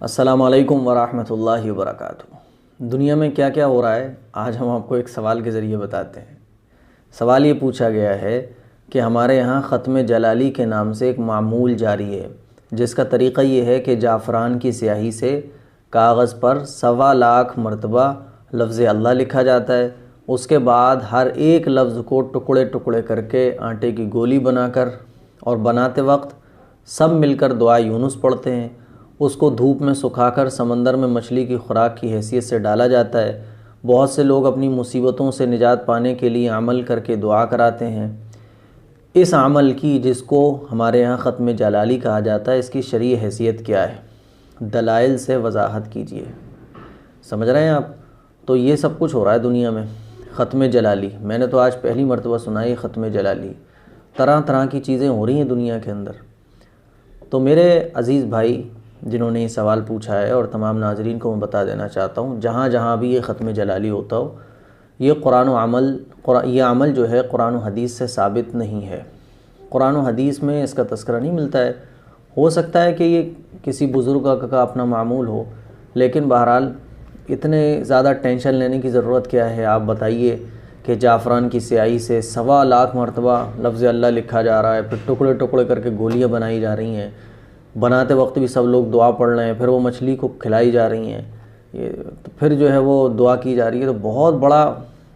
السلام علیکم ورحمۃ اللہ وبرکاتہ۔ دنیا میں کیا کیا ہو رہا ہے آج ہم آپ کو ایک سوال کے ذریعے بتاتے ہیں۔ سوال یہ پوچھا گیا ہے کہ ہمارے یہاں ختم جلالی کے نام سے ایک معمول جاری ہے، جس کا طریقہ یہ ہے کہ جعفران کی سیاہی سے کاغذ پر 1.25 مرتبہ لفظ اللہ لکھا جاتا ہے۔ اس کے بعد ہر ایک لفظ کو ٹکڑے ٹکڑے کر کے آٹے کی گولی بنا کر اور بناتے وقت سب مل کر دعا یونس پڑھتے ہیں۔ اس کو دھوپ میں سکھا کر سمندر میں مچھلی کی خوراک کی حیثیت سے ڈالا جاتا ہے۔ بہت سے لوگ اپنی مصیبتوں سے نجات پانے کے لیے عمل کر کے دعا کراتے ہیں۔ اس عمل کی، جس کو ہمارے ہاں ختم جلالی کہا جاتا ہے، اس کی شرعی حیثیت کیا ہے؟ دلائل سے وضاحت کیجیے۔ سمجھ رہے ہیں آپ؟ تو یہ سب کچھ ہو رہا ہے دنیا میں۔ ختم جلالی، میں نے تو آج پہلی مرتبہ سنا ہے ختم جلالی۔ طرح طرح کی چیزیں ہو رہی ہیں دنیا کے اندر۔ تو میرے عزیز بھائی جنہوں نے یہ سوال پوچھا ہے، اور تمام ناظرین کو میں بتا دینا چاہتا ہوں، جہاں جہاں بھی یہ ختم جلالی ہوتا ہو، یہ عمل جو ہے قرآن و حدیث سے ثابت نہیں ہے۔ قرآن و حدیث میں اس کا تذکرہ نہیں ملتا ہے۔ ہو سکتا ہے کہ یہ کسی بزرگ کا اپنا معمول ہو، لیکن بہرحال اتنے زیادہ ٹینشن لینے کی ضرورت کیا ہے؟ آپ بتائیے کہ جعفران کی سیاہی سے 1.25 مرتبہ لفظ اللہ لکھا جا رہا ہے، پھر ٹکڑے ٹکڑے کر کے گولیاں بنائی جا رہی ہیں، بناتے وقت بھی سب لوگ دعا پڑھ رہے ہیں، پھر وہ مچھلی کو کھلائی جا رہی ہیں، پھر جو ہے وہ دعا کی جا رہی ہے۔ تو بہت بڑا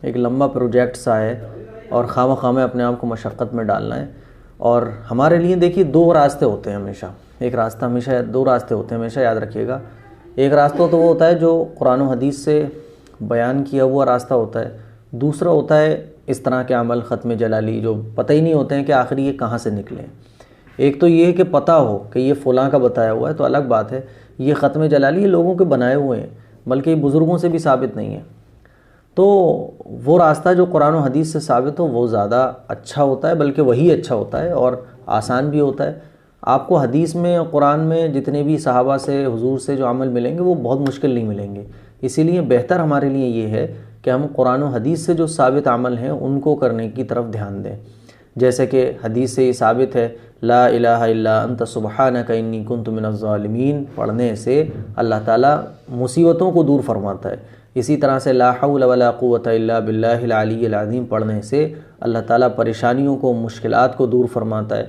ایک لمبا پروجیکٹ سا ہے، اور خواہ خواہ اپنے آپ کو مشقت میں ڈالنا ہے۔ اور ہمارے لیے دیکھیے 2 راستے ہوتے ہیں ہمیشہ، ہمیشہ 2 راستے ہوتے ہیں، ہمیشہ یاد رکھیے گا۔ ایک راستہ تو وہ ہوتا ہے جو قرآن و حدیث سے بیان کیا ہوا راستہ ہوتا ہے، دوسرا ہوتا ہے اس طرح کے عمل ختم جلالی جو پتہ ہی نہیں ہوتے ہیں کہ آخر یہ کہاں سے نکلے۔ ایک تو یہ ہے کہ پتہ ہو کہ یہ فلاں کا بتایا ہوا ہے تو الگ بات ہے، یہ ختم جلالی یہ لوگوں کے بنائے ہوئے ہیں، بلکہ یہ بزرگوں سے بھی ثابت نہیں ہے۔ تو وہ راستہ جو قرآن و حدیث سے ثابت ہو وہ زیادہ اچھا ہوتا ہے، بلکہ وہی اچھا ہوتا ہے اور آسان بھی ہوتا ہے۔ آپ کو حدیث میں اور قرآن میں جتنے بھی صحابہ سے، حضور سے جو عمل ملیں گے وہ بہت مشکل نہیں ملیں گے۔ اسی لیے بہتر ہمارے لیے یہ ہے کہ ہم قرآن و حدیث سے جو ثابت عمل ہیں ان کو کرنے کی طرف دھیان دیں۔ جیسے کہ حدیث سے یہ ثابت ہے، لا الہ الا انت سبحانک انی کنت من الظالمین پڑھنے سے اللہ تعالیٰ مصیبتوں کو دور فرماتا ہے۔ اسی طرح سے لا حول ولا قوت الا باللہ العلی العظیم پڑھنے سے اللہ تعالیٰ پریشانیوں کو، مشکلات کو دور فرماتا ہے۔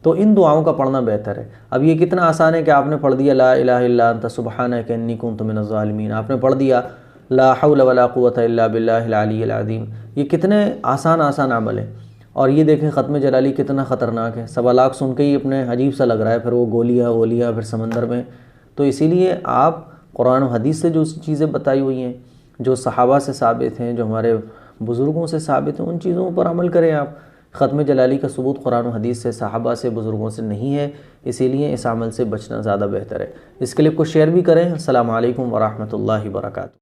تو ان دعاؤں کا پڑھنا بہتر ہے۔ اب یہ کتنا آسان ہے کہ آپ نے پڑھ دیا لا الہ الا انت سبحانک انی کنت من الظالمین، آپ نے پڑھ دیا لا حول ولا قوت الا باللہ العلی العظیم۔ یہ کتنے آسان عمل ہیں۔ اور یہ دیکھیں ختم جلالی کتنا خطرناک ہے۔ 1.25 سن کے ہی اپنے عجیب سا لگ رہا ہے، پھر وہ گولیاں پھر سمندر میں۔ تو اسی لیے آپ قرآن و حدیث سے جو چیزیں بتائی ہوئی ہیں، جو صحابہ سے ثابت ہیں، جو ہمارے بزرگوں سے ثابت ہیں، ان چیزوں پر عمل کریں آپ۔ ختم جلالی کا ثبوت قرآن و حدیث سے، صحابہ سے، بزرگوں سے نہیں ہے، اسی لیے اس عمل سے بچنا زیادہ بہتر ہے۔ اس کلپ کو شیئر بھی کریں۔ السلام علیکم ورحمۃ اللہ وبرکاتہ۔